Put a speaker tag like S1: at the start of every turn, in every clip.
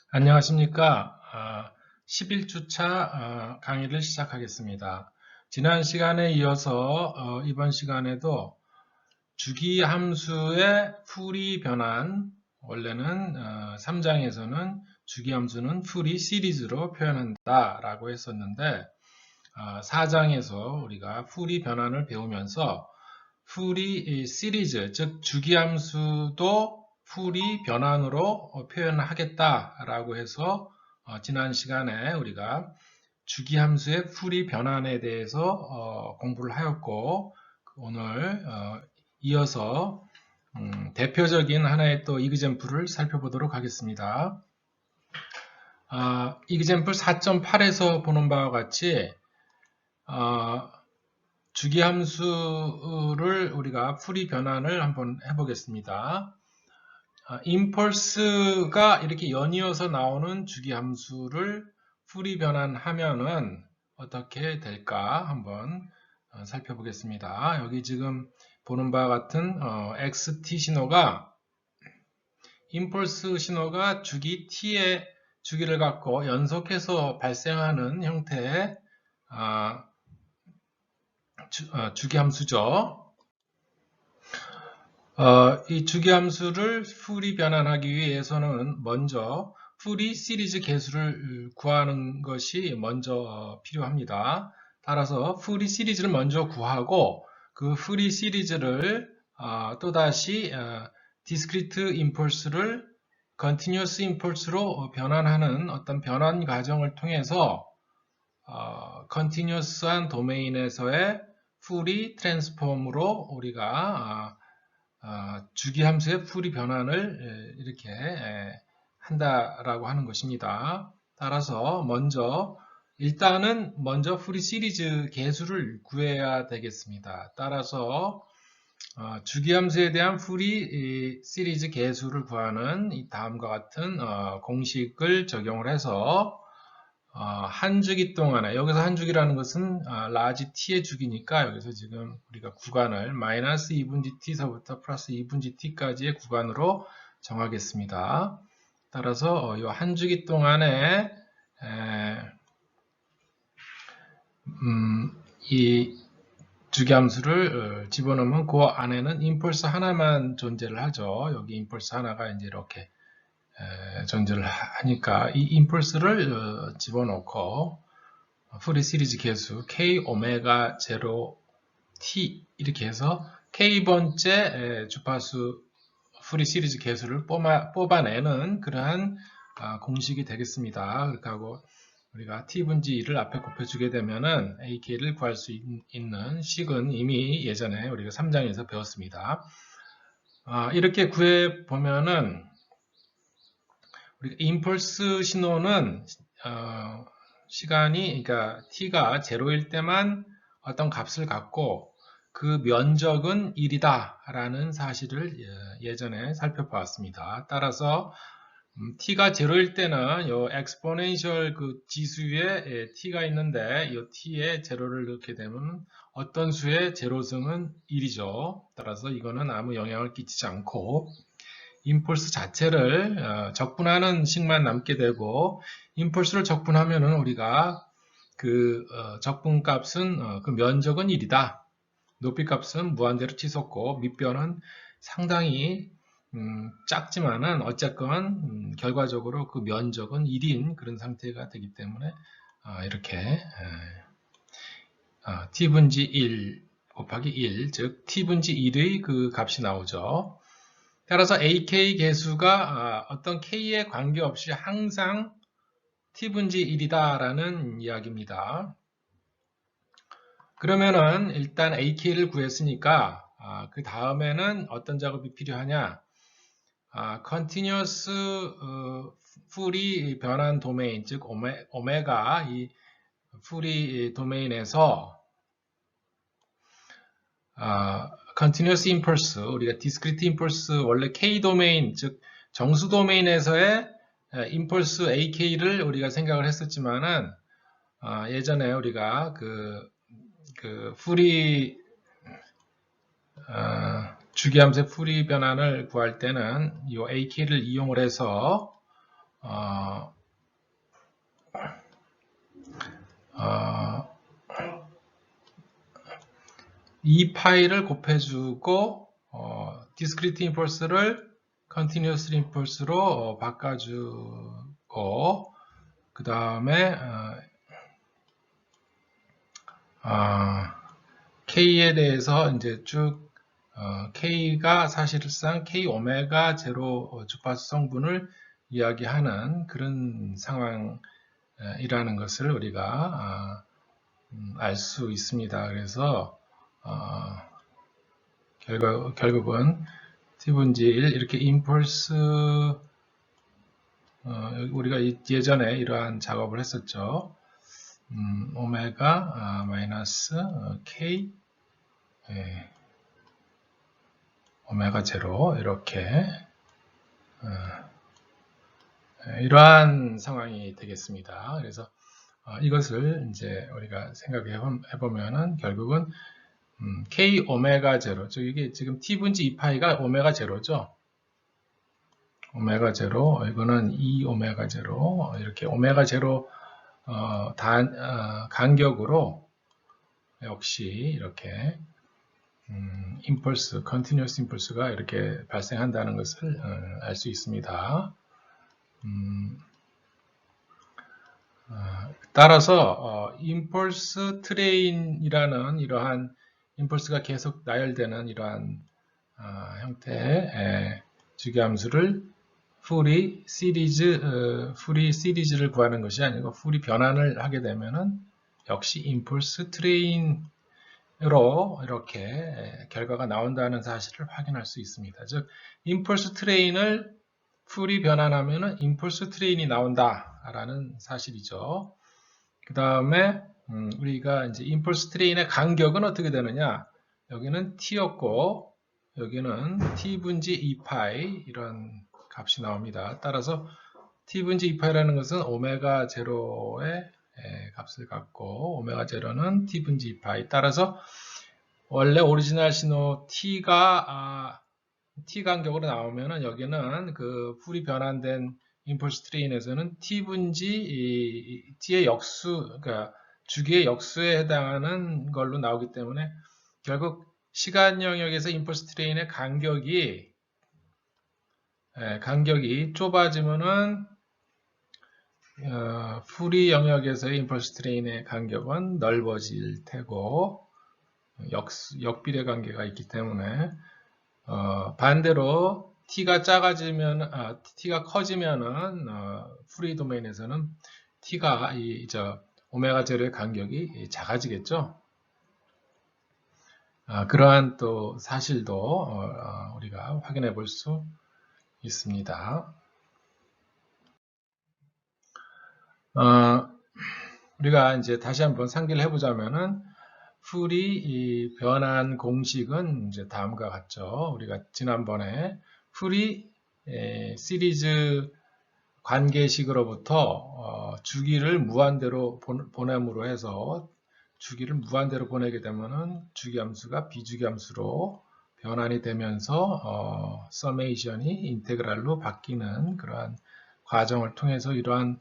S1: 안녕하십니까. 11주차 강의를 시작하겠습니다. 지난 시간에 이어서 이번 시간에도 주기함수의 풀이 변환, 원래는 3장에서는 주기함수는 풀이 시리즈로 표현한다 라고 했었는데 4장에서 우리가 풀이 변환을 배우면서 풀이 시리즈, 즉 주기함수도 풀이 변환으로 표현하겠다라고 해서 지난 시간에 우리가 주기함수의 풀이 변환에 대해서 공부를 하였고 오늘 이어서 대표적인 하나의 또 이그젬플을 살펴보도록 하겠습니다. 이그젬플 4.8에서 보는 바와 같이 주기함수를 우리가 풀이 변환을 한번 해보겠습니다. 임펄스가 이렇게 연이어서 나오는 주기함수를 풀이 변환하면은 어떻게 될까 한번 살펴보겠습니다. 여기 지금 보는 바와 같은 xt 신호가 임펄스 신호가 주기 t의 주기를 갖고 연속해서 발생하는 형태의 주기함수죠. 이 주기함수를 풀이 변환하기 위해서는 먼저 풀이 시리즈 계수를 구하는 것이 먼저 필요합니다. 따라서 풀이 시리즈를 먼저 구하고 그 풀이 시리즈를 또다시 discrete impulse를 continuous impulse로 변환하는 어떤 변환 과정을 통해서 continuous한 도메인에서의 풀이 트랜스폼으로 우리가 주기함수의 풀이 변환을 이렇게 한다라고 하는 것입니다. 따라서 일단은 먼저 풀이 시리즈 계수를 구해야 되겠습니다. 따라서 주기함수에 대한 풀이 시리즈 계수를 구하는 이 다음과 같은 공식을 적용을 해서 한 주기 동안에, 여기서 한 주기라는 것은 라지 t의 주기니까 여기서 지금 우리가 구간을 마이너스 2분지 t서부터 플러스 2분지 t까지의 구간으로 정하겠습니다. 따라서 이 한 주기 동안에 이 주기함수를 집어넣으면 그 안에는 임펄스 하나만 존재를 하죠. 여기 임펄스 하나가 이제 이렇게 존재를 하니까 이 임펄스를 집어넣고 풀이 시리즈 계수 k 오메가 0 t 이렇게 해서 k번째 주파수 풀이 시리즈 계수를 뽑아내는 그러한 공식이 되겠습니다. 그렇게 하고 우리가 t분지 2를 앞에 곱해주게 되면은 ak를 구할 수 있는 식은 이미 예전에 우리가 3장에서 배웠습니다. 이렇게 구해보면은 우리가 임펄스 신호는 시간이, 그러니까 t가 0일 때만 어떤 값을 갖고 그 면적은 1이다 라는 사실을 예전에 살펴보았습니다. 따라서 t가 0일 때는 요 엑스포넨셜 그 지수에 t가 있는데 이 t에 0를 넣게 되면 어떤 수의 제로승은 1이죠. 따라서 이거는 아무 영향을 끼치지 않고 임펄스 자체를 적분하는 식만 남게 되고, 임펄스를 적분하면은 우리가 그 적분값은 그 면적은 1이다. 높이값은 무한대로 치솟고 밑변은 상당히 작지만은 어쨌건 결과적으로 그 면적은 1인 그런 상태가 되기 때문에 이렇게 t분지 1 곱하기 1, 즉 t분지 1의 그 값이 나오죠. 따라서 AK 계수가 어떤 K에 관계없이 항상 t분지 1이다 라는 이야기입니다. 그러면은 일단 AK를 구했으니까 그 다음에는 어떤 작업이 필요하냐? continuous 풀이 변환 도메인, 즉 오메가 이 풀이 도메인에서 continuous impulse, 우리가 discrete impulse, 원래 K 도메인, 즉 정수 도메인에서의 impulse AK를 우리가 생각을 했었지만은 예전에 우리가 그 풀이 주기함수의 풀이 변환을 구할 때는 이 AK를 이용을 해서 이 파이를 곱해주고 discrete impulse를 continuous impulse로 바꿔주고 그 다음에 K에 대해서 이제 쭉 K가 사실상 K 오메가 제로 주파수 성분을 이야기하는 그런 상황이라는 것을 우리가 알 수 있습니다. 그래서 결국은 T 분지 1 이렇게 임펄스 우리가 예전에 이러한 작업을 했었죠. 오메가 마이너스 K 오메가 제로 이렇게 이러한 상황이 되겠습니다. 그래서 이것을 이제 우리가 생각해 보면은 결국은 K 오메가 제로, 즉 이게 지금 T 분지 2파이가 오메가 제로죠. 오메가 제로, 이거는 2 오메가 제로, 이렇게 오메가 제로 간격으로 역시 이렇게 임펄스, 컨티뉴어스 임펄스가 이렇게 발생한다는 것을 알 수 있습니다. 따라서 임펄스 트레인이라는 이러한 임펄스가 계속 나열되는 이러한 형태의 주기함수를 풀이 시리즈를 구하는 것이 아니고 풀이 변환을 하게 되면은 역시 임펄스 트레인으로 이렇게 결과가 나온다는 사실을 확인할 수 있습니다. 즉 임펄스 트레인을 풀이 변환하면은 임펄스 트레인이 나온다라는 사실이죠. 그 다음에 우리가 이제 임펄스 트레인의 간격은 어떻게 되느냐? 여기는 t였고 여기는 t 분지 2파이 이런 값이 나옵니다. 따라서 t 분지 2파이라는 것은 오메가 제로의 값을 갖고 오메가 제로는 t 분지 2파이. 따라서 원래 오리지널 신호 t가 t 간격으로 나오면은 여기는 그 풀이 변환된 임펄스 트레인에서는 t 분지 t의 역수, 그러니까 주기의 역수에 해당하는 걸로 나오기 때문에 결국 시간 영역에서 임펄스 트레인의 간격이 좁아지면은 풀이 영역에서의 임펄스 트레인의 간격은 넓어질 테고 역비례 관계가 있기 때문에 반대로 t가 작아지면 t가 커지면은 프리 도메인에서는 t가 오메가 제로의 간격이 작아지겠죠. 그러한 또 사실도 우리가 확인해 볼 수 있습니다. 우리가 이제 다시 한번 상기를 해보자면은 풀이 변환 공식은 이제 다음과 같죠. 우리가 지난번에 풀이 시리즈 관계식으로부터 주기를 무한대로 보냄으로 해서 주기를 무한대로 보내게 되면은 주기함수가 비주기함수로 변환이 되면서 서메이션이 인테그랄로 바뀌는 그러한 과정을 통해서 이러한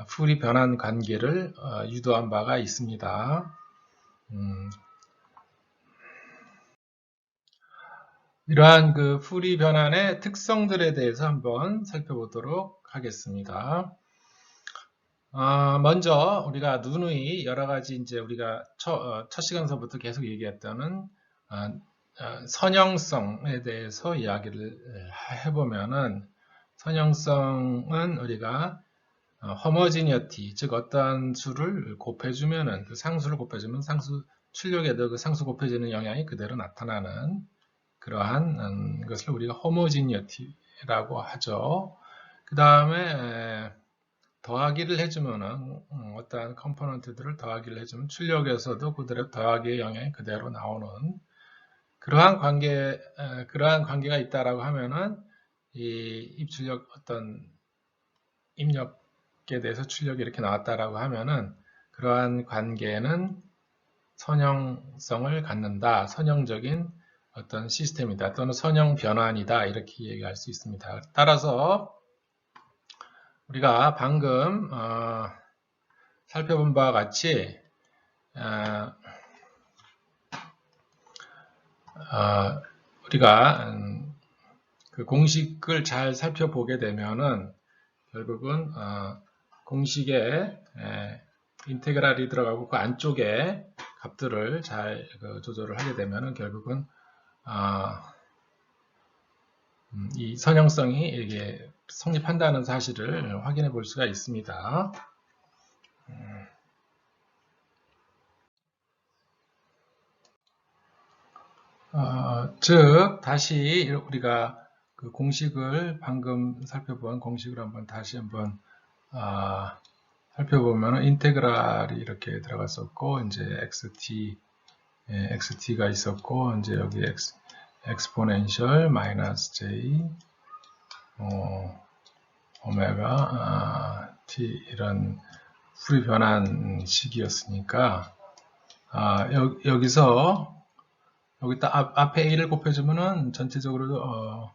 S1: 풀이 변환 관계를 유도한 바가 있습니다. 이러한 그 풀이 변환의 특성들에 대해서 한번 살펴보도록 하겠습니다. 먼저 우리가 누누이 여러 가지 이제 우리가 첫 시간서부터 계속 얘기했던 선형성에 대해서 이야기를 해보면은 선형성은 우리가 homogeneity, 즉 어떠한 수를 곱해주면은 그 상수를 곱해주면 상수 출력에도 그 상수 곱해지는 영향이 그대로 나타나는 그러한 것을 우리가 homogeneity라고 하죠. 그 다음에 더하기를 해주면은 어떠한 컴포넌트들을 더하기를 해주면 출력에서도 그대로 더하기의 영향이 그대로 나오는 그러한 관계가 있다라고 하면은 이 입출력 어떤 입력에 대해서 출력이 이렇게 나왔다라고 하면은 그러한 관계는 선형성을 갖는다, 선형적인 어떤 시스템이다 또는 선형 변환이다 이렇게 얘기할 수 있습니다. 따라서 우리가 방금 살펴본 바와 같이 우리가 그 공식을 잘 살펴보게 되면은 결국은 공식에 인테그랄이 들어가고 그 안쪽에 값들을 잘 조절을 하게 되면은 결국은 이 선형성이 이게 성립한다는 사실을 확인해 볼 수가 있습니다. 즉 다시 우리가 그 공식을 방금 살펴본 공식을 한번 다시 한번 살펴보면 인테그랄이 이렇게 들어갔었고 이제 xt가 있었고 이제 여기 exponential 마이너스 j 오메가 t 이런 풀이 변한 식이었으니까 여기서 여기다 앞에 a를 곱해주면은 전체적으로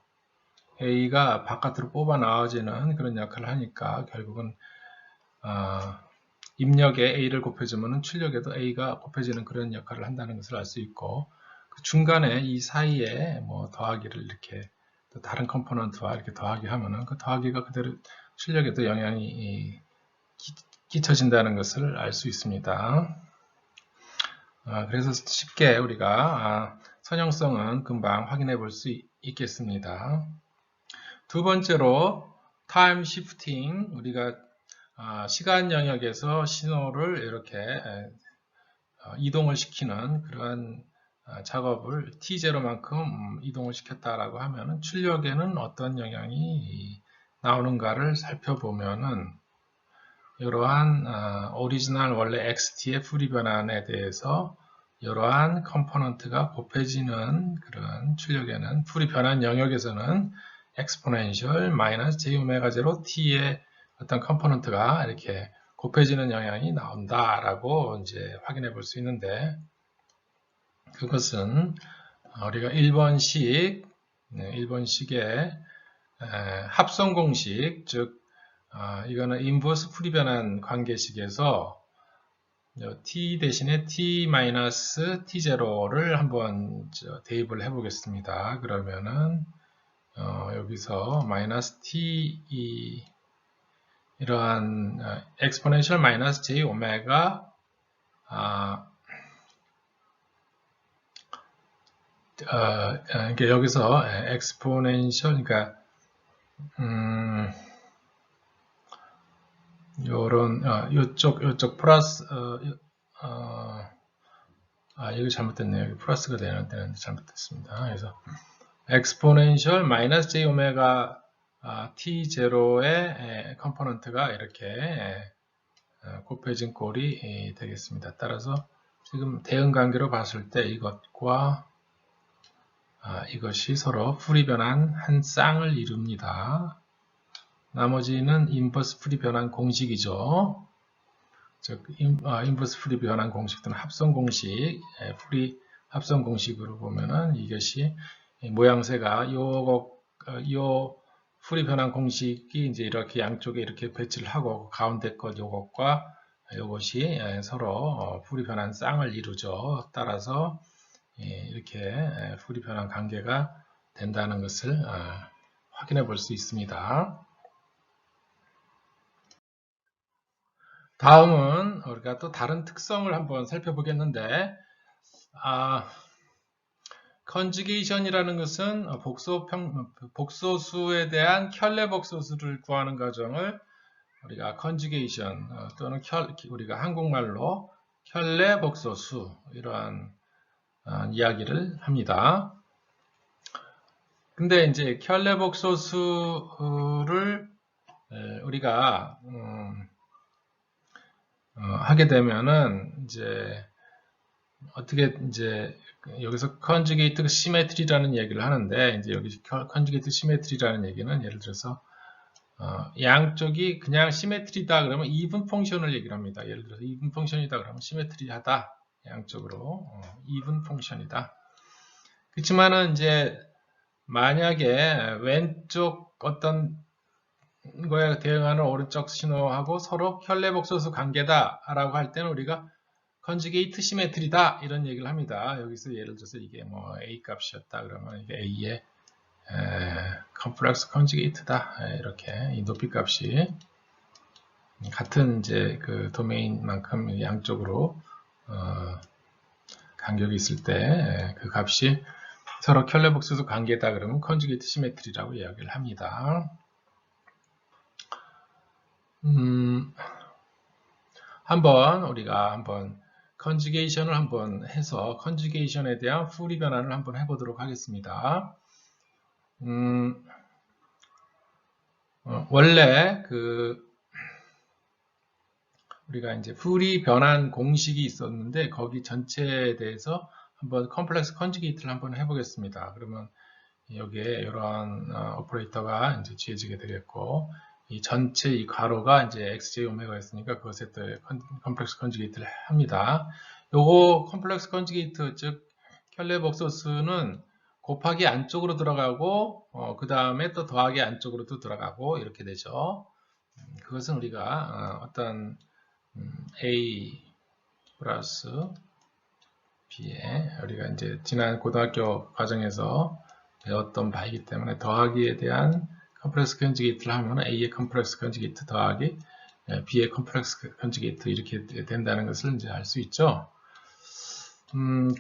S1: a가 바깥으로 뽑아 나와지는 그런 역할을 하니까 결국은 입력에 a를 곱해주면은 출력에도 a가 곱해지는 그런 역할을 한다는 것을 알 수 있고 그 중간에 이 사이에 뭐 더하기를 이렇게 또 다른 컴포넌트와 이렇게 더하기 하면은 그 더하기가 그대로 출력에도 영향이 끼쳐진다는 것을 알 수 있습니다. 그래서 쉽게 우리가 선형성은 금방 확인해 볼 수 있겠습니다. 두 번째로 타임 시프팅, 우리가 시간 영역에서 신호를 이렇게 이동을 시키는 그러한 작업을 t0만큼 이동을 시켰다라고 하면 출력에는 어떤 영향이 나오는가를 살펴보면은 이러한 오리지널 원래 xt의 풀이 변환에 대해서 이러한 컴포넌트가 곱해지는 그런 출력에는 풀이 변환 영역에서는 exponential 마이너스 j 오메가 제로 t의 어떤 컴포넌트가 이렇게 곱해지는 영향이 나온다라고 이제 확인해 볼 수 있는데 그것은 우리가 1번식의 합성 공식, 즉 이거는 인버스 풀이 변환 관계식에서 t 대신에 t-t0를 한번 대입을 해 보겠습니다. 그러면은 여기서 마이너스 t 이러한 exponential 마이너스 j 오메가 여기서 exponential 그러니까 요쪽 플러스 이거 잘못됐네요. 여기 플러스가 되는데 잘못됐습니다. 그래서 exponential 마이너스 j 오메가 t0의 컴포넌트가 이렇게 곱해진 꼴이 되겠습니다. 따라서 지금 대응 관계로 봤을 때 이것과 이것이 서로 풀이 변한 한 쌍을 이룹니다. 나머지는 인버스 풀이 변환 공식이죠. 즉 인버스 풀이 변환 공식 또는 합성 공식, 풀이 합성 공식으로 보면은 이것이 모양새가 요 풀이 변환 공식이 이제 이렇게 양쪽에 이렇게 배치를 하고 가운데 것 요것과 요것이 서로 풀이 변환 쌍을 이루죠. 따라서 이렇게 풀이 변환 관계가 된다는 것을 확인해 볼 수 있습니다. 다음은 우리가 또 다른 특성을 한번 살펴보겠는데 컨주게이션이라는 것은 복소수에 대한 켤레 복소수를 구하는 과정을 우리가 컨주게이션 또는 우리가 한국말로 켤레 복소수 이러한 이야기를 합니다. 근데 이제 켤레 복소수를 우리가 하게 되면은 이제 어떻게 이제 여기서 컨주게이트 시메트리라는 얘기를 하는데 이제 여기 컨주게이트 시메트리라는 얘기는 예를 들어서 양쪽이 그냥 시메트리다 그러면 이분 펑션을 얘기를 합니다. 예를 들어서 이분 펑션이다 그러면 시메트리하다 양쪽으로 이분 펑션이다. 그렇지만은 이제 만약에 왼쪽 어떤 거에 대응하는 오른쪽 신호하고 서로 혈례복소수 관계다 라고 할 때는 우리가 컨주게이트 시메트리다 이런 얘기를 합니다. 여기서 예를 들어서 이게 뭐 A 값이었다 그러면 이게 A의 컴플렉스 컨주게이트다 이렇게 이 높이 값이 같은 이제 그 도메인만큼 양쪽으로 간격이 있을 때 그 값이 서로 켤레복소수 관계다 그러면 컨주게이트 시메트리라고 이야기를 합니다. 한번 우리가 한번 컨주게이션을 한번 해서 컨주게이션에 대한 풀이 변환을 한번 해보도록 하겠습니다. 원래 우리가 이제 풀이 변환 공식이 있었는데 거기 전체에 대해서 한번 컴플렉스 컨주게이트를 한번 해보겠습니다. 그러면 여기에 이런 오퍼레이터가 이제 지어지게 되겠고 이 전체 이 괄호가 이제 xj 오메가였으니까 그것에 또 컴플렉스 컨주게이트를 합니다. 요거 컴플렉스 컨주게이트 즉 켤레복소수는 곱하기 안쪽으로 들어가고 그 다음에 또 더하기 안쪽으로도 들어가고 이렇게 되죠. 그것은 우리가 어떤 A 플러스 B에 우리가 이제 지난 고등학교 과정에서 배웠던 바이기 때문에 더하기에 대한 컴플렉스 컨주게이트를 하면 A의 컴플렉스 컨주게이트 더하기 B의 컴플렉스 컨주게이트 이렇게 된다는 것을 이제 알 수 있죠.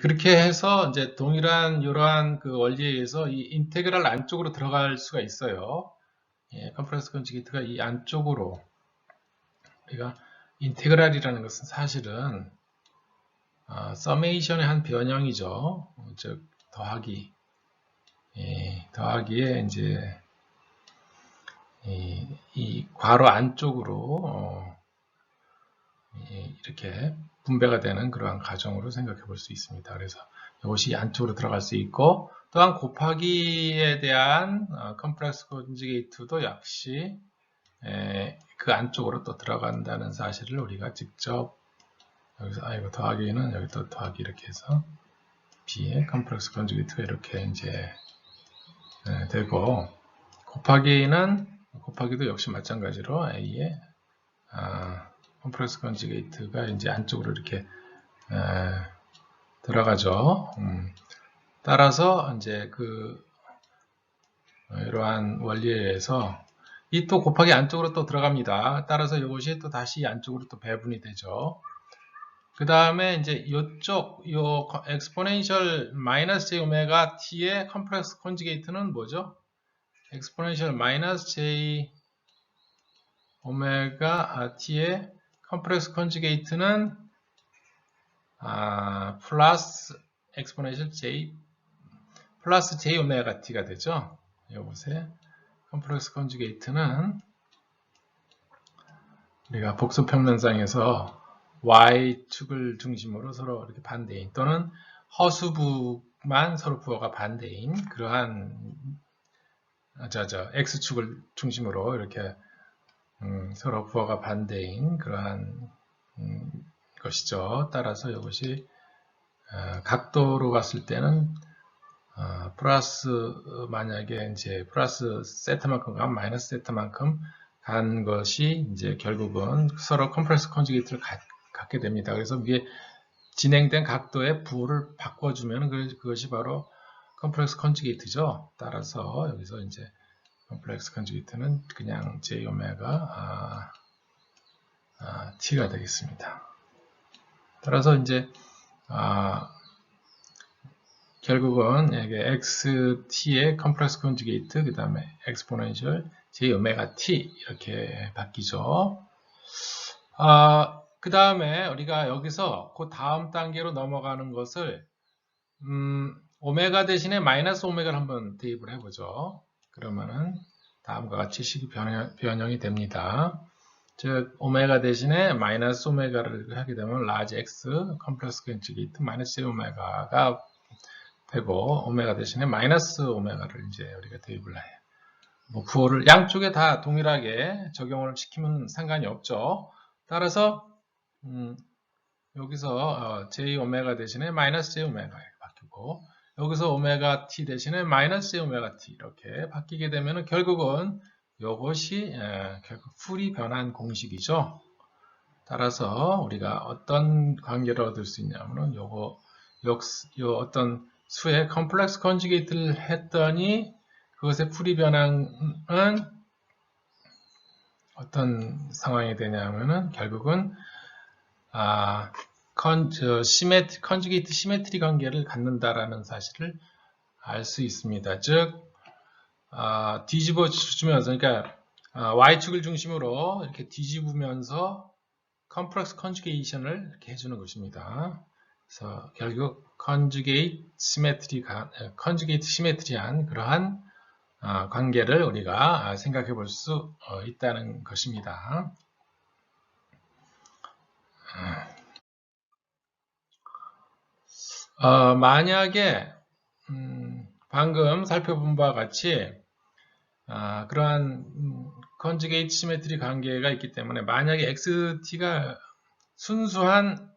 S1: 그렇게 해서 이제 동일한 이러한 그 원리에 의해서 이 인테그랄 안쪽으로 들어갈 수가 있어요. 컴플렉스 컨주게이트가 이 안쪽으로 우리가 인테그랄이라는 것은 사실은 서메이션의 한 변형이죠. 즉 더하기 더하기에 이제 이 괄호 안쪽으로 이렇게 분배가 되는 그러한 과정으로 생각해 볼 수 있습니다. 그래서 이것이 안쪽으로 들어갈 수 있고 또한 곱하기에 대한 컴플렉스 컨주게이트도 역시 그 안쪽으로 또 들어간다는 사실을 우리가 직접 여기서 이거 더하기는 여기 또 더하기 이렇게 해서 B의 컴플렉스 컨주게이트가 이렇게 이제 되고 곱하기도 역시 마찬가지로 A의 컴플렉스 컨주게이트가 이제 안쪽으로 이렇게 들어가죠. 따라서 이제 이러한 원리에 의해서 이 또 곱하기 안쪽으로 또 들어갑니다. 따라서 이것이 또 다시 안쪽으로 또 배분이 되죠. 그 다음에 이제 이쪽 엑스포넨셜 마이너스 j 오메가 t의 컴플렉스 컨주게이트는 뭐죠? 엑스포넨셜 마이너스 j 오메가 t의 컴플렉스 컨주게이트는 플러스 엑스포넨셜 j 플러스 j 오메가 t가 되죠. 이것의 컴플렉스 컨주게이트는 우리가 복소평면상에서 y축을 중심으로 서로 이렇게 반대인 또는 허수부만 서로 부호가 반대인 그러한 x축을 중심으로 이렇게 서로 부호가 반대인 그러한 것이죠. 따라서 이것이 각도로 갔을 때는 플러스 만약에 이제 플러스 세타만큼 간 마이너스 세타만큼 간 것이 이제 결국은 서로 컴플렉스 컨주게이트를 갖게 됩니다. 그래서 이게 진행된 각도의 부호를 바꿔주면 그것이 바로 컴플렉스 컨주게이트죠. 따라서 여기서 이제 컴플렉스 컨주게이트는 그냥 j 오메가 t가 되겠습니다. 따라서 이제 결국은 이게 xt의 컴플렉스 컨주게이트 그 다음에 엑스포넨셜 j 오메가 t 이렇게 바뀌죠. 그 다음에 우리가 여기서 그 다음 단계로 넘어가는 것을 오메가 대신에 마이너스 오메가를 한번 대입을 해보죠. 그러면은 다음과 같이 식이 변형이 됩니다. 즉 오메가 대신에 마이너스 오메가를 하게 되면 라지 x 컴플렉스 컨주게이트 마이너스 j 오메가가 되고 오메가 대신에 마이너스 오메가를 이제 우리가 대입을 해요. 부호를 양쪽에 다 동일하게 적용을 시키면 상관이 없죠. 따라서 여기서 j 오메가 대신에 마이너스 j 오메가가 바뀌고 여기서 오메가 t 대신에 마이너스 j 오메가 t 이렇게 바뀌게 되면 결국은 이것이 결국 풀이 변환 공식이죠. 따라서 우리가 어떤 관계를 얻을 수 있냐면은 요 어떤 수의 컴플렉스 컨주게이트를 했더니 그것의 풀이 변환은 어떤 상황이 되냐면은 결국은 컨주게이트 시메트리 관계를 갖는다라는 사실을 알 수 있습니다. 즉 뒤집어 주면서 그러니까 y축을 중심으로 이렇게 뒤집으면서 컴플렉스 컨주게이션을 이렇게 해주는 것입니다. 그래서 결국 컨주게이트 시메트리한 그러한 관계를 우리가 생각해 볼 수 있다는 것입니다. 만약에 방금 살펴본 바와 같이 그러한 컨주게이트 시메트리 관계가 있기 때문에 만약에 xt가 순수한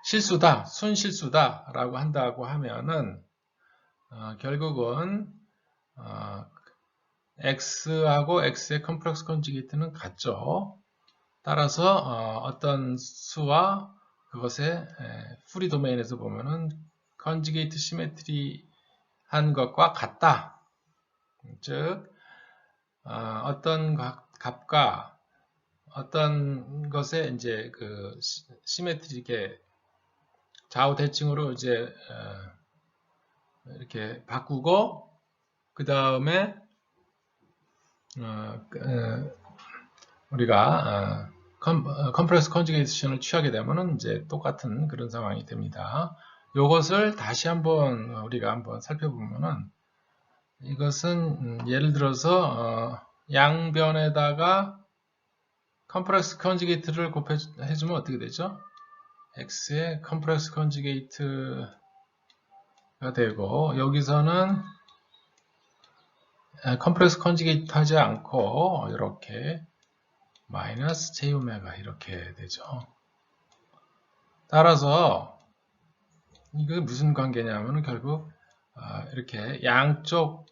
S1: 실수다, 순실수다 라고 한다고 하면은 결국은 x하고 x의 컴플렉스 컨주게이트는 같죠. 따라서 어떤 수와 그것의 프리 도메인에서 보면은 컨주게이트 시메트리한 것과 같다. 즉 어떤 값과 어떤 것에 이제 그 시메트리게 좌우 대칭으로 이제 이렇게 바꾸고 그 다음에 우리가 컴프레스 컨주게이션을 취하게 되면은 이제 똑같은 그런 상황이 됩니다. 이것을 다시 한번 우리가 한번 살펴보면은 이것은 예를 들어서 양변에다가 컴프렉스 컨주게이트를 곱해주면 어떻게 되죠? x의 컴프렉스 컨주게이트가 되고 여기서는 컴프렉스 컨주게이트 하지 않고 이렇게 마이너스 제오메가 이렇게 되죠. 따라서 이게 무슨 관계냐면 결국 이렇게 양쪽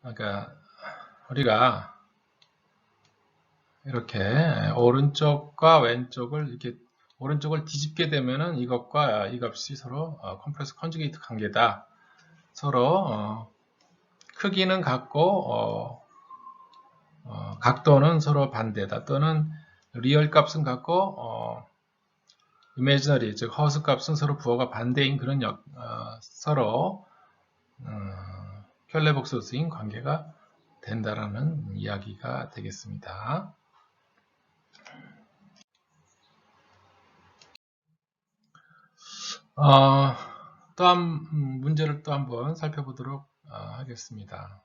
S1: 그러니까 우리가 이렇게 오른쪽과 왼쪽을 이렇게 오른쪽을 뒤집게 되면은 이것과 이 값이 서로 컴프렉스 컨주게이트 관계다. 서로 크기는 같고 각도는 서로 반대다. 또는 리얼 값은 같고 이미지너리 즉 허수 값은 서로 부호가 반대인 그런 서로 켤레복소수인 관계가 된다라는 이야기가 되겠습니다. 또한 문제를 또 한번 살펴보도록 하겠습니다.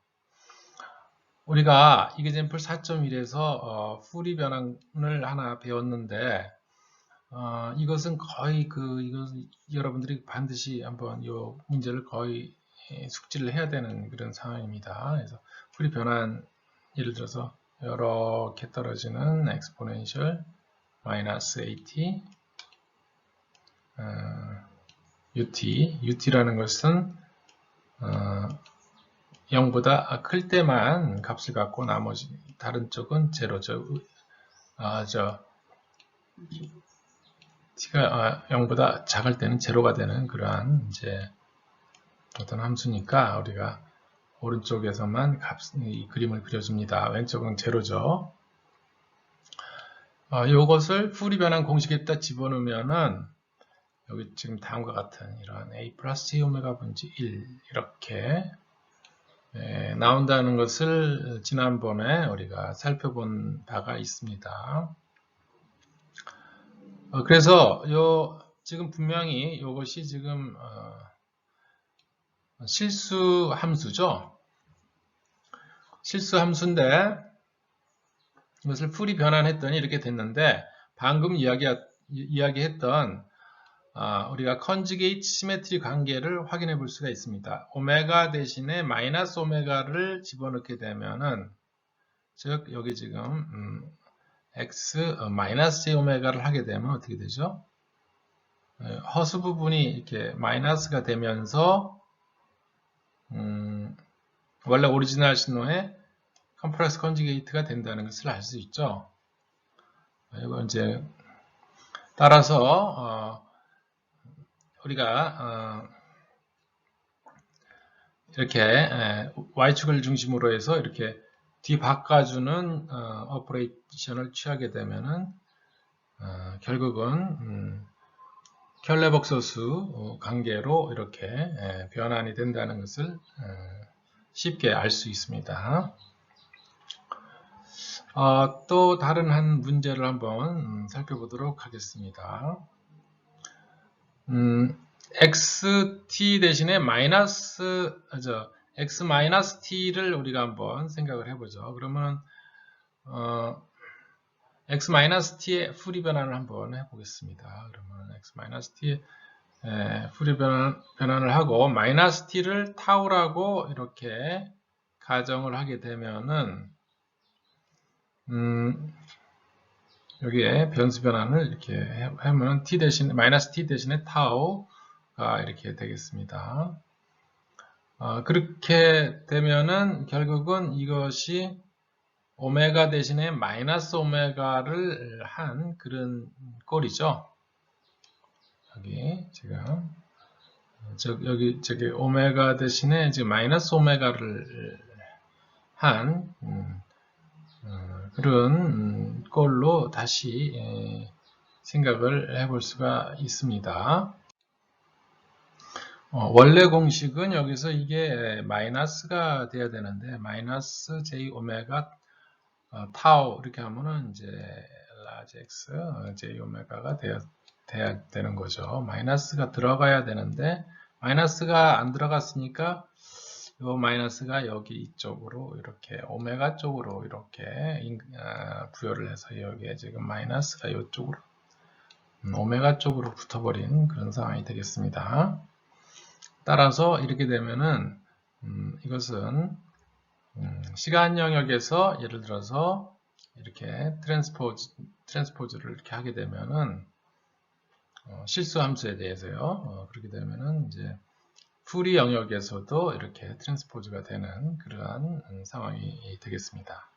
S1: 우리가 이그젠플 4.1에서 풀이 변환을 하나 배웠는데 이것은 거의 여러분들이 반드시 한번 이 문제를 거의 숙지를 해야 되는 그런 상황입니다. 그래서 풀이 변환 예를 들어서 이렇게 떨어지는 exponential 마이너스 AT ut라는 것은 0보다 클 때만 값을 갖고 나머지 다른 쪽은 제로죠. t가 0보다 작을 때는 제로가 되는 그러한 이제 어떤 함수니까 우리가 오른쪽에서만 이 그림을 그려줍니다. 왼쪽은 제로죠. 이것을 풀이 변환 공식에다 집어넣으면은 여기 지금 다음과 같은 이런 a 플러스 j 오메가 분지 1 이렇게 나온다는 것을 지난번에 우리가 살펴본 바가 있습니다. 그래서 지금 분명히 이것이 지금 실수 함수죠. 실수 함수인데 이것을 풀이 변환했더니 이렇게 됐는데 방금 이야기했던 우리가 컨주게이트 시메트리 관계를 확인해 볼 수가 있습니다. 오메가 대신에 마이너스 오메가를 집어넣게 되면은 즉 여기 지금 x 마이너스 j 오메가를 하게 되면 어떻게 되죠? 허수 부분이 이렇게 마이너스가 되면서 원래 오리지널 신호에 컴플렉스 컨주게이트가 된다는 것을 알 수 있죠. 이거 이제 따라서 우리가 이렇게 y축을 중심으로 해서 이렇게 뒤바꿔주는 오퍼레이션을 취하게 되면은 결국은 켈레복소수 관계로 이렇게 변환이 된다는 것을 쉽게 알 수 있습니다. 또 다른 한 문제를 한번 살펴보도록 하겠습니다. xt 대신에 x-t를 우리가 한번 생각을 해보죠. 그러면 x-t의 풀이 변환을 한번 해보겠습니다. 그러면 x-t의 풀이 변환을 하고 -t를 타우라고 이렇게 가정을 하게 되면은 여기에 변수 변환을 이렇게 하면 t 대신 -t 대신에 타우가 이렇게 되겠습니다. 그렇게 되면은 결국은 이것이 오메가 대신에 마이너스 오메가를 한 그런 꼴이죠. 여기 지금 저기 오메가 대신에 지금 마이너스 오메가를 한 그런 꼴로 다시 생각을 해볼 수가 있습니다. 원래 공식은 여기서 이게 마이너스가 돼야 되는데 마이너스 j 오메가 타우 이렇게 하면은 이제 라지 x j 오메가가 돼야 되는 거죠. 마이너스가 들어가야 되는데 마이너스가 안 들어갔으니까 이 마이너스가 여기 이쪽으로 이렇게 오메가 쪽으로 이렇게 부여를 해서 여기에 지금 마이너스가 이쪽으로 오메가 쪽으로 붙어버린 그런 상황이 되겠습니다. 따라서 이렇게 되면은 이것은 시간 영역에서 예를 들어서 이렇게 트랜스포즈를 이렇게 하게 되면은 실수 함수에 대해서요. 그렇게 되면은 이제 풀이 영역에서도 이렇게 트랜스포즈가 되는 그러한 상황이 되겠습니다.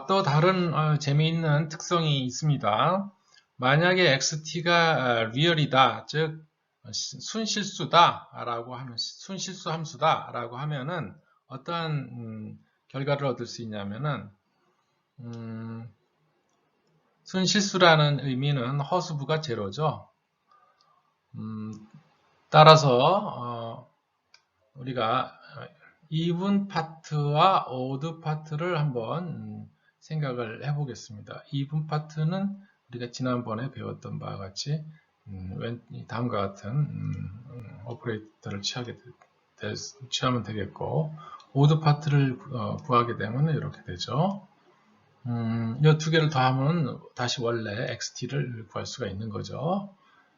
S1: 또 다른 재미있는 특성이 있습니다. 만약에 xt가 리얼이다, 즉 순실수다라고 하면 순실수 함수다라고 하면은 어떠한 결과를 얻을 수 있냐면은 순실수라는 의미는 허수부가 제로죠. 따라서 우리가 이분 파트와 오드 파트를 한번 생각을 해보겠습니다. 이분 파트는 우리가 지난번에 배웠던 바와 같이 다음과 같은 오퍼레이터를 취하면 되겠고 오드 파트를 구하게 되면 이렇게 되죠. 이 두 개를 더하면 다시 원래 xt를 구할 수가 있는 거죠.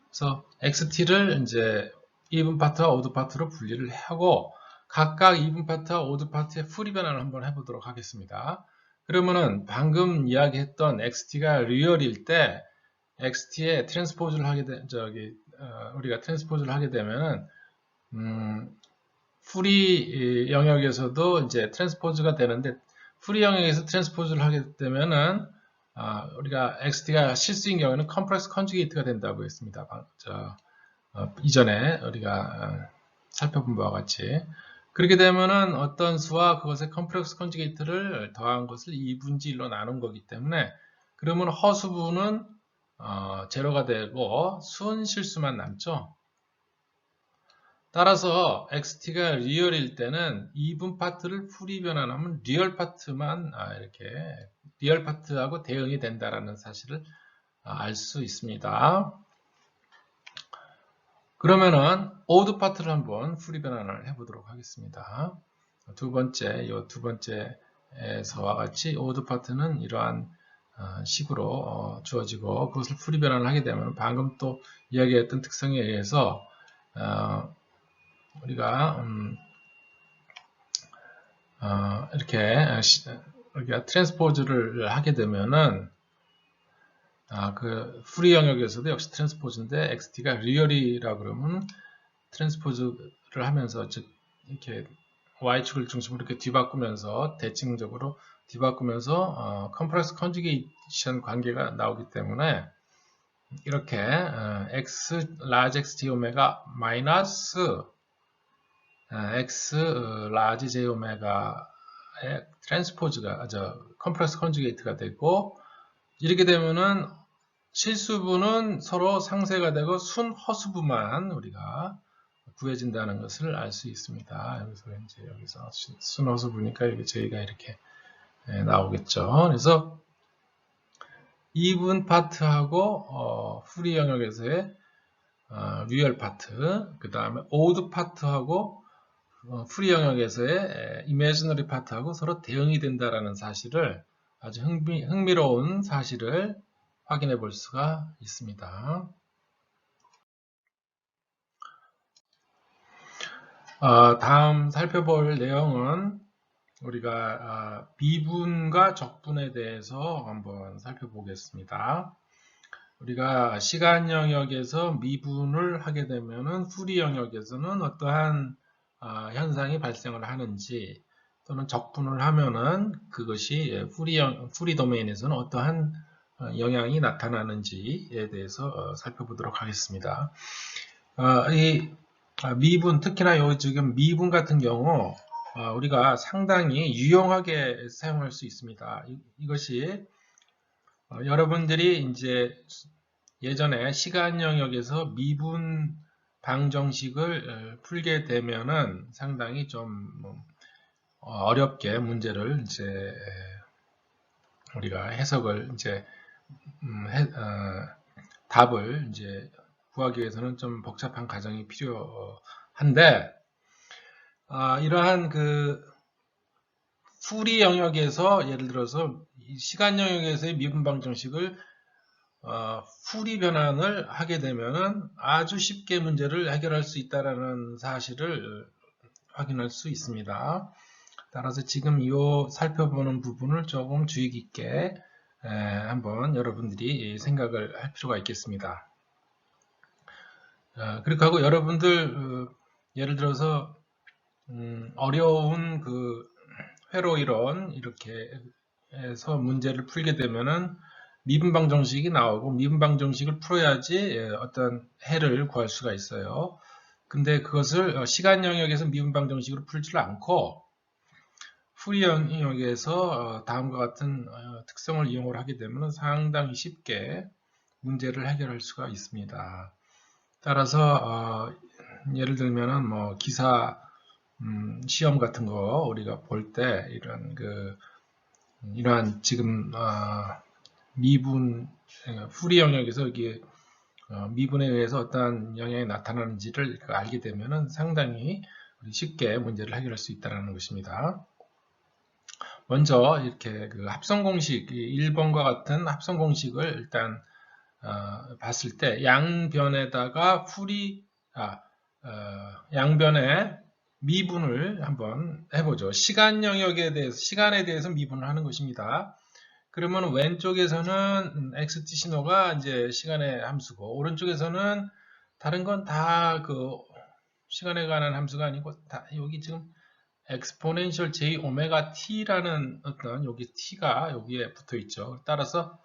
S1: 그래서 xt를 이제 이분 파트와 오드 파트로 분리를 하고 각각 이분 파트와 오드 파트의 풀이 변환을 한번 해보도록 하겠습니다. 그러면은 방금 이야기했던 xt가 리얼일 때 xt에 트랜스포즈를 하게 우리가 트랜스포즈를 하게 되면은 풀이 영역에서도 이제 트랜스포즈가 되는데 풀이 영역에서 트랜스포즈를 하게 되면은 우리가 xt가 실수인 경우에는 컴플렉스 컨주게이트가 된다고 했습니다. 이전에 우리가 살펴본 바와 같이 그렇게 되면은 어떤 수와 그것의 컴플렉스 컨주게이트를 더한 것을 2분지 1로 나눈 거기 때문에 그러면 허수부는 제로가 되고 순실수만 남죠. 따라서 xt가 리얼일 때는 이분 파트를 풀이 변환하면 리얼 파트만 이렇게 리얼 파트하고 대응이 된다라는 사실을 알 수 있습니다. 그러면은 오드 파트를 한번 풀이 변환을 해보도록 하겠습니다. 이 두 번째에서와 같이 오드 파트는 이러한 식으로 주어지고 그것을 풀이 변환을 하게 되면 방금 또 이야기했던 특성에 의해서 우리가 이렇게 우리가 트랜스포즈를 하게 되면은 그 풀이 영역에서도 역시 트랜스포즈인데 xt가 리얼이라 그러면 트랜스포즈를 하면서, 즉 이렇게 y축을 중심으로 이렇게 뒤바꾸면서 대칭적으로 뒤바꾸면서 컴프렉스 컨주게이션 관계가 나오기 때문에 이렇게 x large x j 오메가 마이너스 x large j 오메가의 트랜스포즈가 컴프렉스 컨주게이트가 되고, 이렇게 되면은 실수부는 서로 상쇄가 되고 순허수부만 우리가 구해진다는 것을 알 수 있습니다. 여기서 순허수부니까 이게 저희가 이렇게 나오겠죠. 그래서 이분 파트하고 프리 영역에서의 리얼 파트, 그 다음에 오드 파트하고 프리 영역에서의 이미지너리 파트하고 서로 대응이 된다라는 사실을, 아주 흥미로운 사실을 확인해 볼 수가 있습니다. 다음 살펴볼 내용은 우리가 미분과 적분에 대해서 한번 살펴보겠습니다. 우리가 시간 영역에서 미분을 하게 되면은 프리 영역에서는 어떠한 현상이 발생을 하는지, 또는 적분을 하면은 그것이 프리 도메인에서는 어떠한 영향이 나타나는지에 대해서 살펴보도록 하겠습니다. 이 미분, 특히나 지금 미분 같은 경우 우리가 상당히 유용하게 사용할 수 있습니다. 이것이 여러분들이 이제 예전에 시간 영역에서 미분 방정식을 풀게 되면은 상당히 좀 어렵게 문제를 이제 우리가 해석을 이제 답을 이제 구하기 위해서는 좀 복잡한 과정이 필요한데, 이러한 그 풀이 영역에서 예를 들어서 시간 영역에서의 미분 방정식을 풀이 변환을 하게 되면은 아주 쉽게 문제를 해결할 수 있다라는 사실을 확인할 수 있습니다. 따라서 지금 이 살펴보는 부분을 조금 주의 깊게 한번 여러분들이 생각을 할 필요가 있겠습니다. 그렇게 하고 여러분들 예를 들어서 어려운 그 회로 이론 이렇게 해서 문제를 풀게 되면은 미분 방정식이 나오고, 미분 방정식을 풀어야지 어떤 해를 구할 수가 있어요. 근데 그것을 시간 영역에서 미분 방정식으로 풀지를 않고 풀이 영역에서 다음과 같은 특성을 이용을 하게 되면 상당히 쉽게 문제를 해결할 수가 있습니다. 따라서 예를 들면은 뭐 기사 시험 같은 거 우리가 볼 때 이러한 지금 미분 풀이 영역에서 이게 미분에 의해서 어떠한 영향이 나타나는지를 알게 되면은 상당히 쉽게 문제를 해결할 수 있다는 것입니다. 먼저 이렇게 그 합성 공식 1번과 같은 합성 공식을 일단 봤을 때 양변에다가 양변에 미분을 한번 해보죠. 시간 영역에 대해서, 시간에 대해서 미분을 하는 것입니다. 그러면 왼쪽에서는 xt 신호가 이제 시간의 함수고, 오른쪽에서는 다른 건 다 그 시간에 관한 함수가 아니고 다 여기 지금 exponential j 오메가 t라는 어떤 여기 t가 여기에 붙어 있죠. 따라서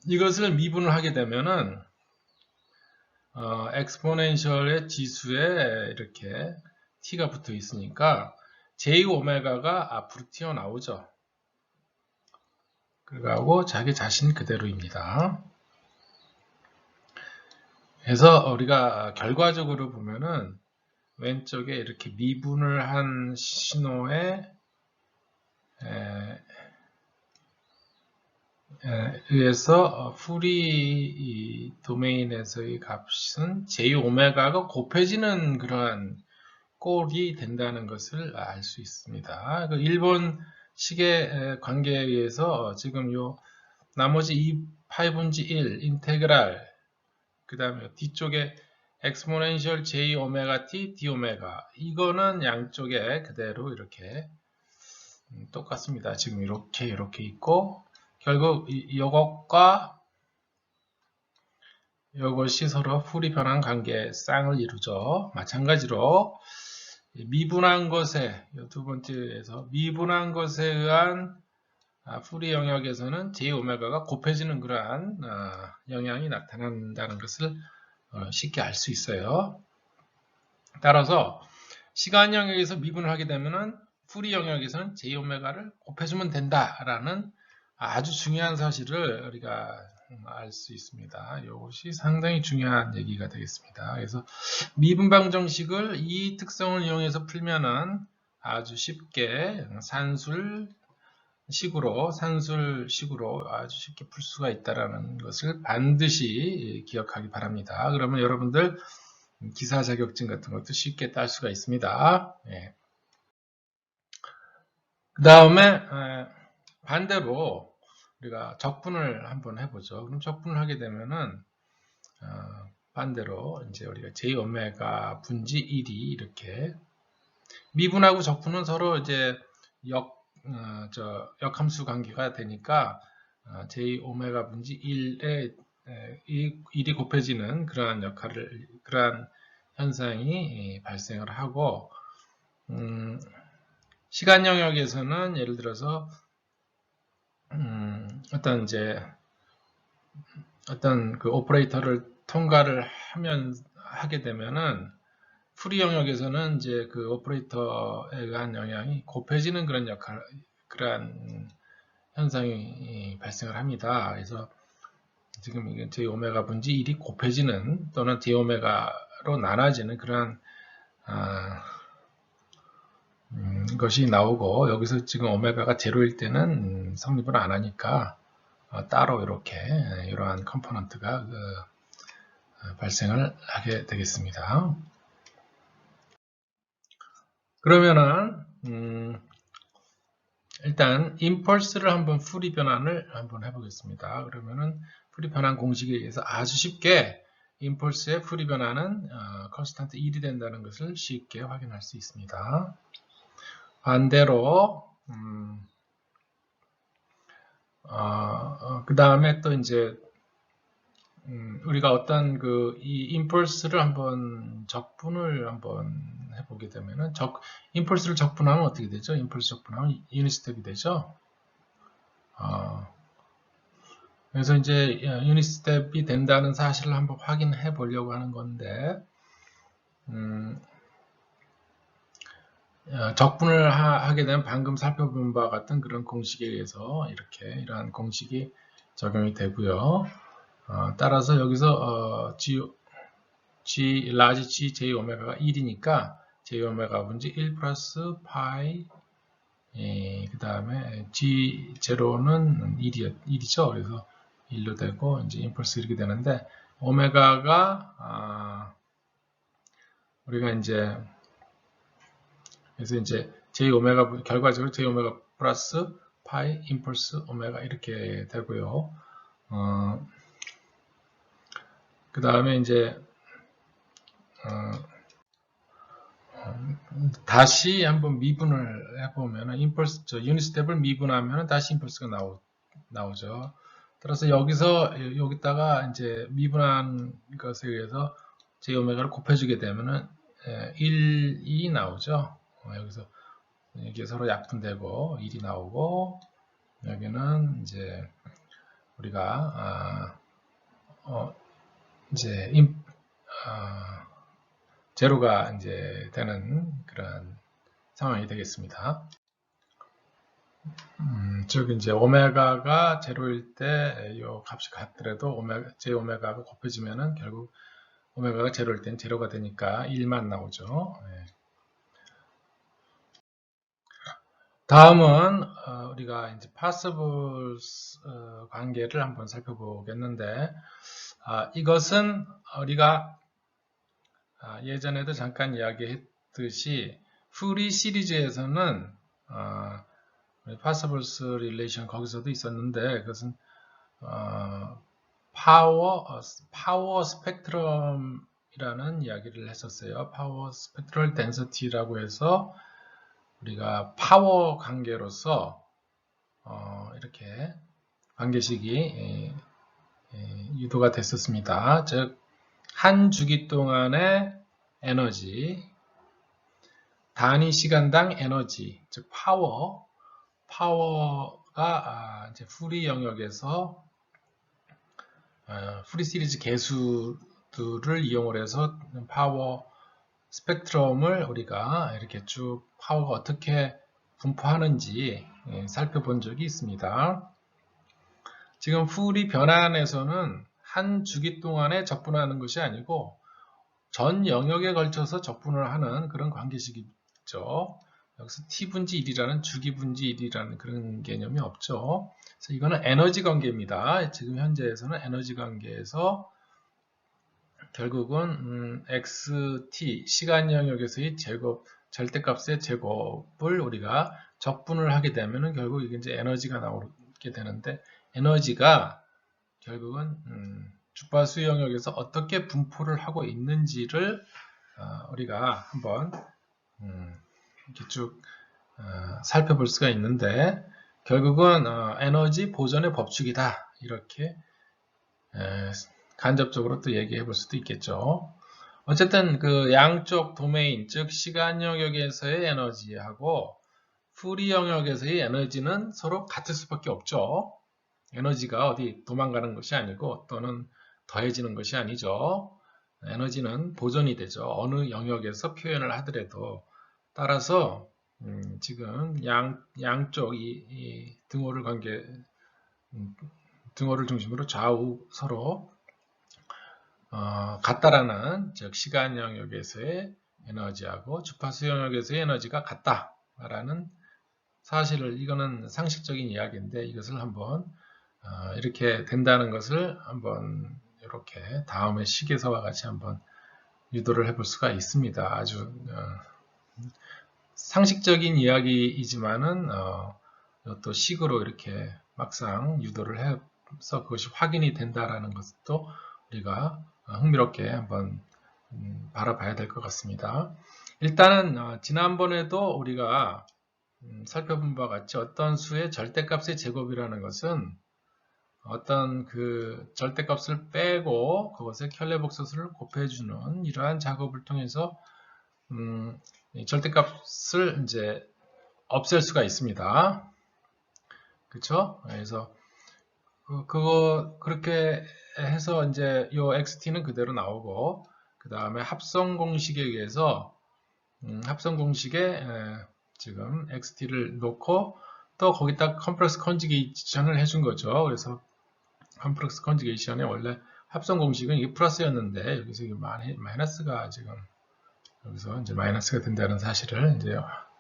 S1: 이것을 미분을 하게 되면은 exponential의 지수에 이렇게 t가 붙어 있으니까 j 오메가가 앞으로 튀어나오죠. 그리고 자기 자신 그대로입니다. 그래서 우리가 결과적으로 보면은 왼쪽에 이렇게 미분을 한 신호에 의해서 풀이 도메인에서의 값은 j 오메가가 곱해지는 그러한 꼴이 된다는 것을 알 수 있습니다. 그 1번 식의 관계에 의해서 지금 요 나머지 2파이분지 1 인테그랄, 그 다음에 뒤쪽에 exponential j 오메가 t d 오메가, 이거는 양쪽에 그대로 이렇게 똑같습니다. 지금 이렇게 있고, 결국 이것과 이것이 서로 풀이 변환 관계 쌍을 이루죠. 마찬가지로 미분한 것에 두 번째에서 미분한 것에 의한 풀이 영역에서는 J오메가가 곱해지는 그러한 영향이 나타난다는 것을 쉽게 알 수 있어요. 따라서 시간 영역에서 미분을 하게 되면은 풀이 영역에서는 J오메가를 곱해주면 된다라는 아주 중요한 사실을 우리가 알 수 있습니다. 이것이 상당히 중요한 얘기가 되겠습니다. 그래서 미분방 정식을 이 특성을 이용해서 풀면은 아주 쉽게 산술식으로 아주 쉽게 풀 수가 있다는 것을 반드시 기억하기 바랍니다. 그러면 여러분들 기사 자격증 같은 것도 쉽게 딸 수가 있습니다. 예. 그 다음에 반대로 우리가 적분을 한번 해보죠. 그럼 적분을 하게 되면은 반대로 이제 우리가 J 오메가 분지 1이 이렇게 미분하고 적분은 서로 이제 역함수 관계가 되니까 J 오메가 분지 1에 1이 곱해지는 그러한 현상이 발생을 하고 시간 영역에서는 예를 들어서 어떤 그 오퍼레이터를 통과를 하게 되면은 풀이 영역에서는 이제 그 오퍼레이터에 의한 영향이 곱해지는 그러한 현상이 발생을 합니다. 그래서 지금 이게 J 오메가 분지 1이 곱해지는 또는 J 오메가로 나눠지는 그러한 것이 나오고, 여기서 지금 오메가가 제로일 때는 성립을 안 하니까 따로 이렇게 이러한 컴포넌트가 발생을 하게 되겠습니다. 그러면은 일단 임펄스를 한번 풀이 변환을 한번 해보겠습니다. 그러면은 풀이 변환 공식에 의해서 아주 쉽게 임펄스의 풀이 변환은 컨스탄트 1이 된다는 것을 쉽게 확인할 수 있습니다. 반대로 그 다음에 또 이제 우리가 어떤 이 임펄스를 한번 적분을 한번 해보게 되면은 임펄스를 적분하면 어떻게 되죠? 임펄스 적분하면 유닛 스텝이 되죠. 그래서 이제 유닛 스텝이 된다는 사실을 한번 확인해 보려고 하는 건데 적분을 하게 되면 방금 살펴본 바와 같은 그런 공식에 의해서 이러한 공식이 적용이 되고요. 따라서 여기서 라지 G J 오메가가 1이니까 J 오메가 분지 1 플러스 파이 그 다음에 G 제로는 1이죠. 그래서 1로 되고 이제 임펄스 이렇게 되는데 오메가가 우리가 그래서 이제 J 오메가 결과적으로 J 오메가 플러스 파이 임펄스 오메가 이렇게 되고요. 그 다음에 이제 다시 한번 미분을 해보면 유닛 스텝을 미분하면 다시 임펄스가 나오죠. 따라서 여기다가 이제 미분한 것에 의해서 J 오메가를 곱해주게 되면은 1이 나오죠. 여기서 이게 서로 약분되고 1이 나오고, 여기는 이제 우리가 이제 제로가 이제 되는 그런 상황이 되겠습니다. 즉 이제 오메가가 제로일 때 이 값이 같더라도 J 오메가가 곱해지면은 결국 오메가가 제로일 땐 제로가 되니까 1만 나오죠. 네. 다음은 우리가 이제 possibles 관계를 한번 살펴보겠는데, 이것은 우리가 예전에도 잠깐 이야기했듯이 풀이 시리즈에서는 possibles relation 거기서도 있었는데, 그것은 파워 스펙트럼이라는 이야기를 했었어요. 파워 스펙트럴 덴시티라고 해서 우리가 파워 관계로서 이렇게 관계식이 유도가 됐었습니다. 즉, 한 주기 동안의 에너지, 단위 시간당 에너지, 즉 파워가 이제 프리 영역에서 프리 시리즈 계수들을 이용을 해서 파워 스펙트럼을 우리가 이렇게 쭉 파워가 어떻게 분포하는지 살펴본 적이 있습니다. 지금 프리 변환에서는 한 주기 동안에 적분하는 것이 아니고 전 영역에 걸쳐서 적분을 하는 그런 관계식이죠. 여기서 T분지 1이라는 주기분지 1이라는 그런 개념이 없죠. 그래서 이거는 에너지 관계입니다. 지금 현재에서는 에너지 관계에서 결국은 xt 시간 영역에서의 제곱 절대값의 제곱을 우리가 적분을 하게 되면은 결국 이게 이제 에너지가 나오게 되는데 에너지가 결국은 주파수 영역에서 어떻게 분포를 하고 있는지를 우리가 한번 이렇게 쭉 살펴볼 수가 있는데 결국은 에너지 보존의 법칙이다 이렇게 간접적으로 또 얘기해 볼 수도 있겠죠. 어쨌든 그 양쪽 도메인 즉 시간 영역에서의 에너지하고 프리 영역에서의 에너지는 서로 같을 수밖에 없죠. 에너지가 어디 도망가는 것이 아니고 또는 더해지는 것이 아니죠. 에너지는 보존이 되죠. 어느 영역에서 표현을 하더라도 따라서 지금 양쪽 이 등호를 중심으로 좌우 서로 같다라는 즉 시간 영역에서의 에너지하고 주파수 영역에서의 에너지가 같다라는 사실을 이거는 상식적인 이야기인데 이것을 한번 이렇게 된다는 것을 한번 이렇게 다음의 식에서와 같이 한번 유도를 해볼 수가 있습니다. 아주 상식적인 이야기이지만은 또 식으로 이렇게 막상 유도를 해서 그것이 확인이 된다라는 것도 우리가 흥미롭게 한번 바라봐야 될 것 같습니다. 일단은 지난번에도 우리가 살펴본 바와 같이 어떤 수의 절대값의 제곱이라는 것은 어떤 그 절대값을 빼고 그것에 켤레복소수를 곱해주는 이러한 작업을 통해서 절대값을 이제 없앨 수가 있습니다. 그렇죠? 그래서 그렇게 해서 이제 요 xt는 그대로 나오고 그 다음에 합성 공식에 의해서 합성 공식에 지금 xt를 놓고 또 거기다 컴플렉스 컨주게이션을 해준 거죠. 그래서 컴플렉스 컨주게이션에 원래 합성 공식은 이게 플러스였는데 여기서 이게 마이너스가 지금 여기서 이제 마이너스가 된다는 사실을 이제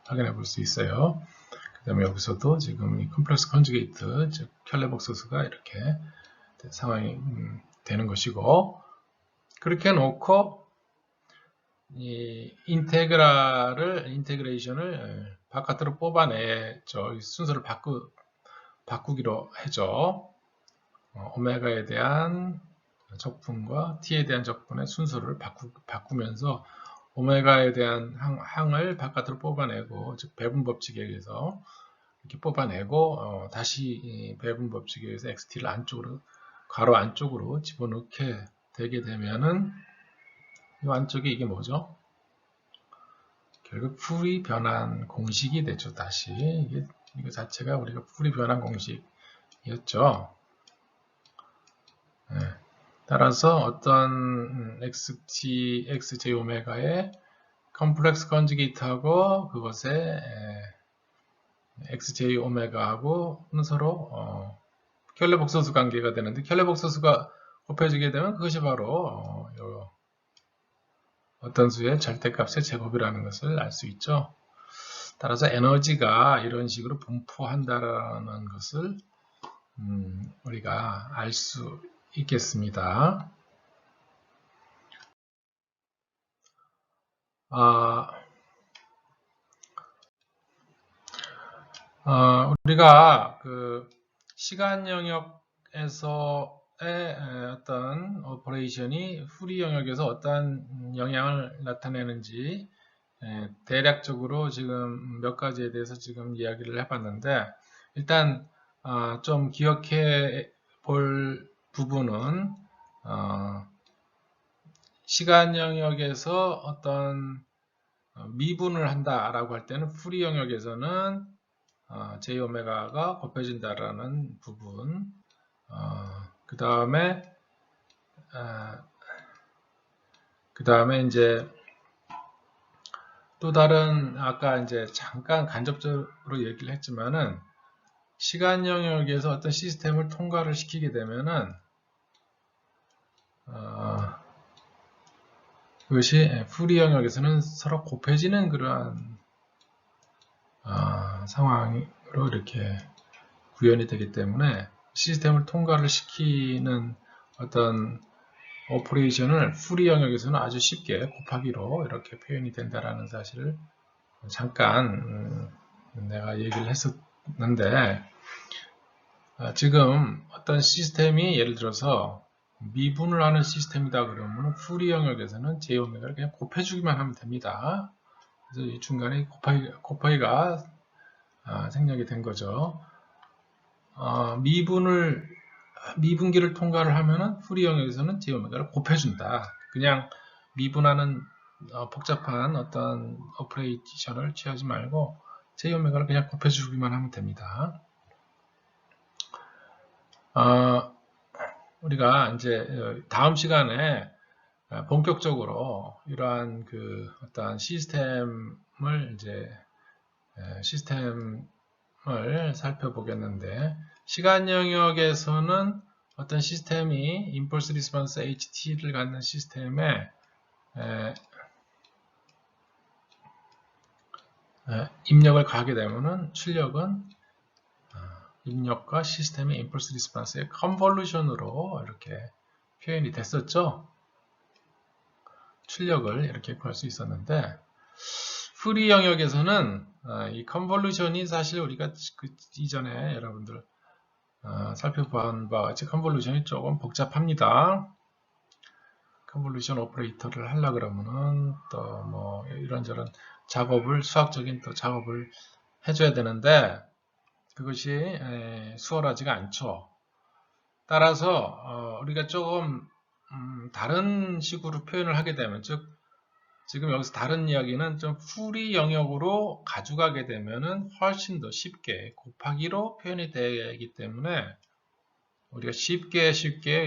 S1: 확인해 볼 수 있어요. 그 다음에 여기서도 지금 이 컴플렉스 컨주게이트, 즉 켤레복소수가 이렇게 상황이 되는 것이고 그렇게 놓고 이 인테그레이션을 바깥으로 뽑아내죠. 순서를 바꾸기로 하죠. 오메가에 대한 적분과 t에 대한 적분의 순서를 바꾸면서 오메가에 대한 항을 바깥으로 뽑아내고 즉 배분 법칙에 의해서 이렇게 뽑아내고 다시 배분 법칙에 의해서 xt를 안쪽으로 괄호 안쪽으로 집어넣게 되게 되면은 이 안쪽에 이게 뭐죠? 결국 풀이 변환 공식이 되죠. 다시 이거 자체가 우리가 풀이 변환 공식이었죠. 네. 따라서 어떤 xj 오메가의 컴플렉스 컨주게이트하고 그것의 xj 오메가하고는 서로 켤레복소수 관계가 되는데 켤레복소수가 곱해지게 되면 그것이 바로 어떤 수의 절대값의 제곱이라는 것을 알 수 있죠. 따라서 에너지가 이런 식으로 분포한다라는 것을 우리가 알 수 있겠습니다. 우리가 그 시간 영역에서의 어떤 오퍼레이션이 프리 영역에서 어떠한 영향을 나타내는지 대략적으로 지금 몇 가지에 대해서 지금 이야기를 해봤는데 일단 좀 기억해 볼 부분은 시간 영역에서 어떤 미분을 한다라고 할 때는 프리 영역에서는 j 오메가가 곱해진다라는 부분. 그 다음에 이제 또 다른 아까 이제 잠깐 간접적으로 얘기를 했지만은 시간 영역에서 어떤 시스템을 통과를 시키게 되면은 그것이 프리 영역에서는 서로 곱해지는 그러한 상황으로 이렇게 구현이 되기 때문에 시스템을 통과를 시키는 어떤 오퍼레이션을 프리 영역에서는 아주 쉽게 곱하기로 이렇게 표현이 된다라는 사실을 잠깐 내가 얘기를 했었는데, 지금 어떤 시스템이 예를 들어서 미분을 하는 시스템이다 그러면 프리 영역에서는 j 오메가를 그냥 곱해주기만 하면 됩니다. 그래서 이 중간에 곱하기가 생략이 된 거죠. 미분기를 통과를 하면은 프리 영역에서는 j 오메가를 곱해준다. 그냥 미분하는 복잡한 어떤 오퍼레이션을 취하지 말고 j 오메가를 그냥 곱해주기만 하면 됩니다. 우리가 이제 다음 시간에 본격적으로 이러한 그 어떤 시스템을 살펴보겠는데, 시간 영역에서는 어떤 시스템이 임펄스 리스폰스 HT를 갖는 시스템에 입력을 가게 되면은 출력은 입력과 시스템의 임펄스 리스폰스의 컨볼루션으로 이렇게 표현이 됐었죠. 출력을 이렇게 구할 수 있었는데, 프리 영역에서는 이 컨볼루션이 사실 우리가 그 이전에 여러분들 살펴본 바와 같이 컨볼루션이 조금 복잡합니다. 컨볼루션 오퍼레이터를 하려 그러면은 또 뭐 이런저런 작업을, 수학적인 또 작업을 해줘야 되는데 그것이 수월하지가 않죠. 따라서 우리가 조금 다른 식으로 표현을 하게 되면, 즉 지금 여기서 다른 이야기는 좀 프리 영역으로 가져가게 되면은 훨씬 더 쉽게 곱하기로 표현이 되기 때문에 우리가 쉽게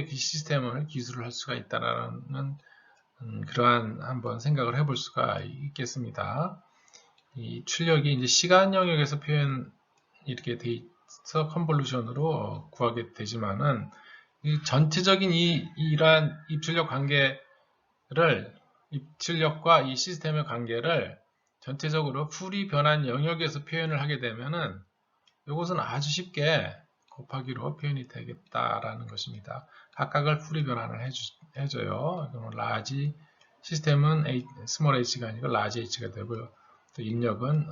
S1: 그 시스템을 기술을 할 수가 있다라는 그러한 한번 생각을 해볼 수가 있겠습니다. 이 출력이 이제 시간 영역에서 표현 이렇게 돼 있어 컨볼루션으로 구하게 되지만은 이 전체적인 이러한 입출력 관계를, 입출력과 이 시스템의 관계를 전체적으로 풀이 변환 영역에서 표현을 하게 되면은 이것은 아주 쉽게 곱하기로 표현이 되겠다라는 것입니다. 각각을 풀이 변환을 해줘요. 그러면 라지 시스템은 스몰 h가 아니고 라지 h가 되고요. 또 입력은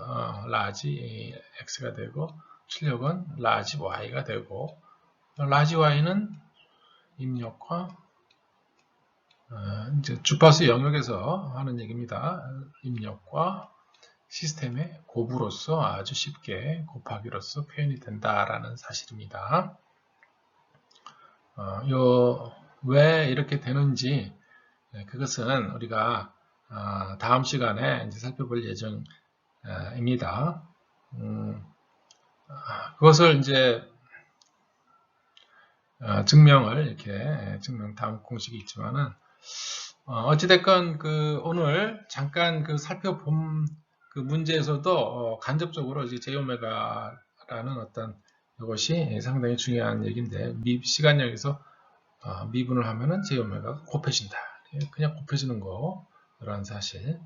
S1: 라지 x가 되고 출력은 라지 y가 되고, 라지 y는 입력과 이제 주파수 영역에서 하는 얘기입니다. 입력과 시스템의 곱으로서 아주 쉽게 곱하기로서 표현이 된다라는 사실입니다. 왜 이렇게 되는지 그것은 우리가 다음 시간에 이제 살펴볼 예정입니다. 그것을 이제 증명 다음 공식이 있지만은 어찌됐건 오늘 잠깐 살펴본 그 문제에서도 간접적으로 이제 j 오메가라는 어떤 이것이 상당히 중요한 얘기인데, 시간역에서 미분을 하면은 j 오메가가 곱해진다. 그냥 곱해지는 거, 그런 사실.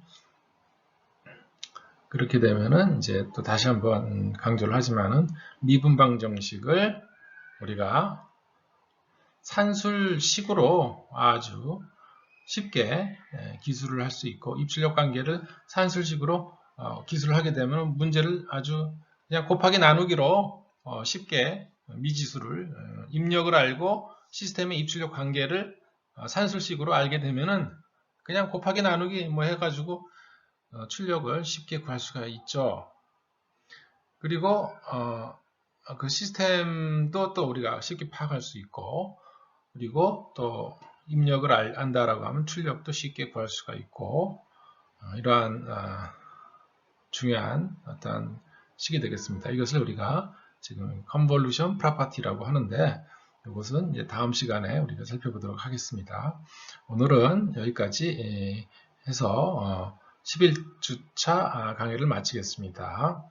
S1: 그렇게 되면은 이제 또 다시 한번 강조를 하지만은 미분방 정식을 우리가 산술식으로 아주 쉽게 기술을 할 수 있고, 입출력 관계를 산술식으로 기술을 하게 되면 문제를 아주 그냥 곱하기 나누기로 쉽게 미지수를 입력을 알고 시스템의 입출력 관계를 산술식으로 알게 되면은 그냥 곱하기 나누기 뭐 해가지고 출력을 쉽게 구할 수가 있죠. 그리고 그 시스템도 또 우리가 쉽게 파악할 수 있고, 그리고 또 입력을 안다라고 하면 출력도 쉽게 구할 수가 있고, 이러한 중요한 어떤 식이 되겠습니다. 이것을 우리가 지금 컨볼루션 프로퍼티라고 하는데, 이것은 이제 다음 시간에 우리가 살펴보도록 하겠습니다. 오늘은 여기까지 해서 11주차 강의를 마치겠습니다.